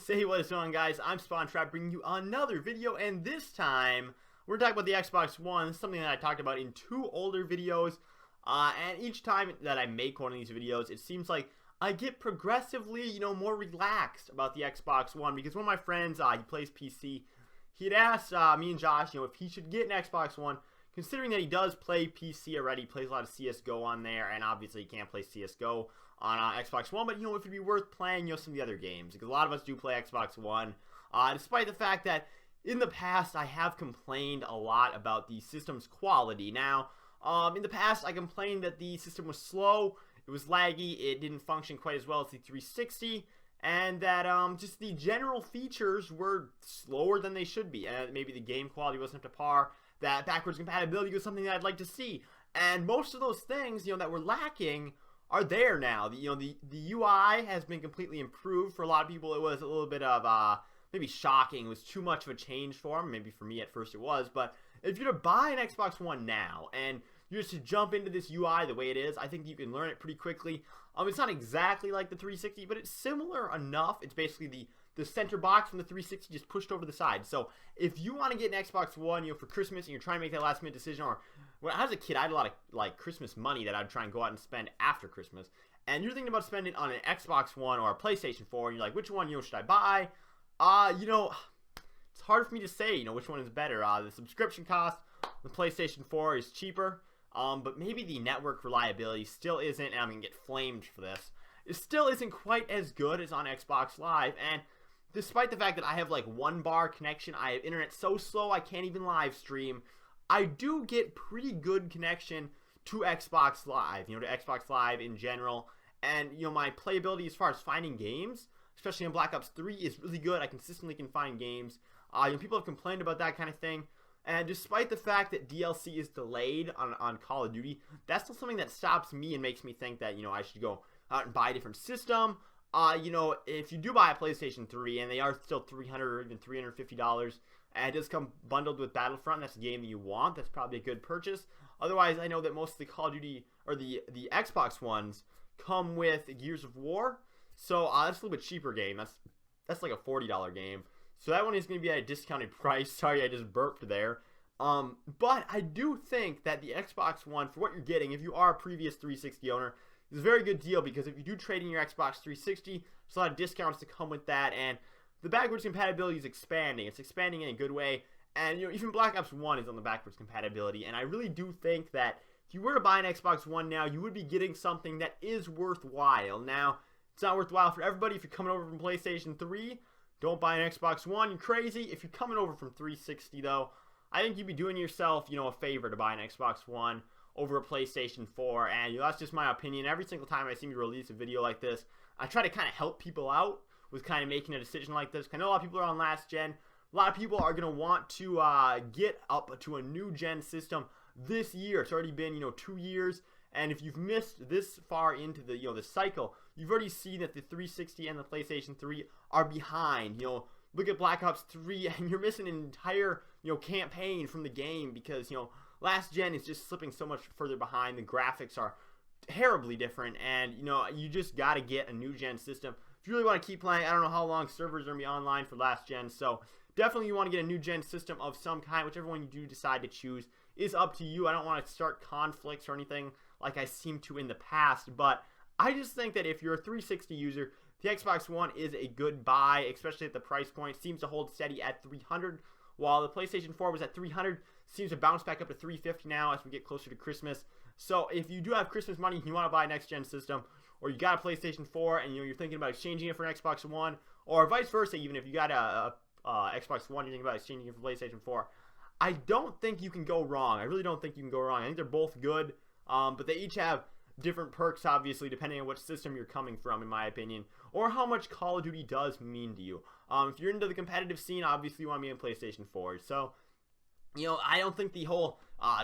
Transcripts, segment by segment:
Say what is going on, guys. I'm Spawntrap bringing you another video, and this time we're talking about the Xbox One. This is something that I talked about in two older videos, and each time that I make one of these videos, it seems like I get progressively, more relaxed about the Xbox One, because one of my friends, he plays PC, he had asked me and Josh, if he should get an Xbox One, considering that he does play PC already. He plays a lot of CSGO on there, and obviously he can't play CSGO on Xbox One, but if it'd be worth playing, some of the other games, because a lot of us do play Xbox One, despite the fact that in the past I have complained a lot about the system's quality. Now, in the past I complained that the system was slow, it was laggy, it didn't function quite as well as the 360, and that just the general features were slower than they should be, and maybe the game quality wasn't up to par, that backwards compatibility was something that I'd like to see, and most of those things, that were lacking are there now. The UI has been completely improved. For a lot of people, it was a little bit of maybe shocking. It was too much of a change for them. Maybe for me at first it was. But if you're to buy an Xbox One now and you're just to jump into this UI the way it is, I think you can learn it pretty quickly. It's not exactly like the 360, but it's similar enough. It's basically the center box from the 360 just pushed over to the side. So if you want to get an Xbox One, for Christmas, and you're trying to make that last minute decision, or when I was a kid, I had a lot of Christmas money that I'd try and go out and spend after Christmas, and you're thinking about spending on an Xbox One or a PlayStation 4, and you're like, which one, should I buy? It's hard for me to say, which one is better. The subscription cost, the PlayStation 4 is cheaper, but maybe the network reliability still isn't, and I'm going to get flamed for this, it still isn't quite as good as on Xbox Live. And despite the fact that I have 1 bar connection, I have internet so slow I can't even live stream, I do get pretty good connection to Xbox Live, to Xbox Live in general. And, my playability as far as finding games, especially on Black Ops 3, is really good. I consistently can find games. People have complained about that kind of thing. And despite the fact that DLC is delayed on Call of Duty, that's still something that stops me and makes me think that, I should go out and buy a different system. If you do buy a PlayStation 3, and they are still $300 or even $350, and it does come bundled with Battlefront, that's a game that you want, that's probably a good purchase. Otherwise, I know that most of the Call of Duty, or the Xbox ones, come with Gears of War, so that's a little bit cheaper game. That's like a $40 game. So that one is going to be at a discounted price. Sorry, I just burped there. But I do think that the Xbox One, for what you're getting, if you are a previous 360 owner, is a very good deal, because if you do trade in your Xbox 360, there's a lot of discounts to come with that, and the backwards compatibility is expanding. It's expanding in a good way, and even Black Ops 1 is on the backwards compatibility, and I really do think that if you were to buy an Xbox One now, you would be getting something that is worthwhile. Now, it's not worthwhile for everybody. If you're coming over from PlayStation 3, don't buy an Xbox One. You're crazy. If you're coming over from 360, though, I think you'd be doing yourself, a favor to buy an Xbox One over a PlayStation 4, and that's just my opinion. Every single time I see me release a video like this, I try to kind of help people out with kind of making a decision like this. I know a lot of people are on last gen. A lot of people are going to want to get up to a new gen system this year. It's already been, 2 years, and if you've missed this far into the, the cycle, you've already seen that the 360 and the PlayStation 3 are behind. Look at Black Ops 3, and you're missing an entire, campaign from the game, because, last gen is just slipping so much further behind. The graphics are terribly different, and you just got to get a new gen system if you really want to keep playing. I don't know how long servers are going to be online for last gen, so definitely you want to get a new gen system of some kind. Whichever one you do decide to choose is up to you. I don't want to start conflicts or anything like I seem to in the past, but I just think that if you're a 360 user, the Xbox One is a good buy, especially at the price point. It seems to hold steady at $300, while the PlayStation 4 was at $300. Seems to bounce back up to $350 now as we get closer to Christmas. So if you do have Christmas money and you want to buy a next gen system, or you got a PlayStation 4 and you're thinking about exchanging it for an Xbox One, or vice versa, even if you got a Xbox One, you're thinking about exchanging it for PlayStation 4, I don't think you can go wrong. I really don't think you can go wrong. I think they're both good, but they each have different perks, obviously, depending on which system you're coming from, in my opinion, or how much Call of Duty does mean to you. If you're into the competitive scene, obviously you want to be in PlayStation 4. So, I don't think the whole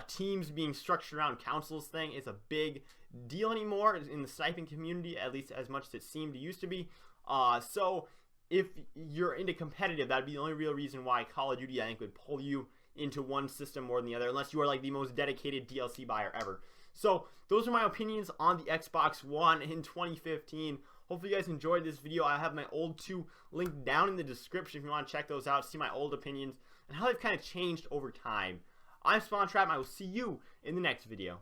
teams being structured around consoles thing is a big deal anymore in the sniping community, at least as much as it seemed to used to be. So if you're into competitive, that'd be the only real reason why Call of Duty, I think, would pull you into one system more than the other, unless you are the most dedicated DLC buyer ever. So those are my opinions on the Xbox One in 2015. Hopefully you guys enjoyed this video. I have my old two linked down in the description if you want to check those out, see my old opinions and how they've kind of changed over time. I'm Spawntrap, and I will see you in the next video.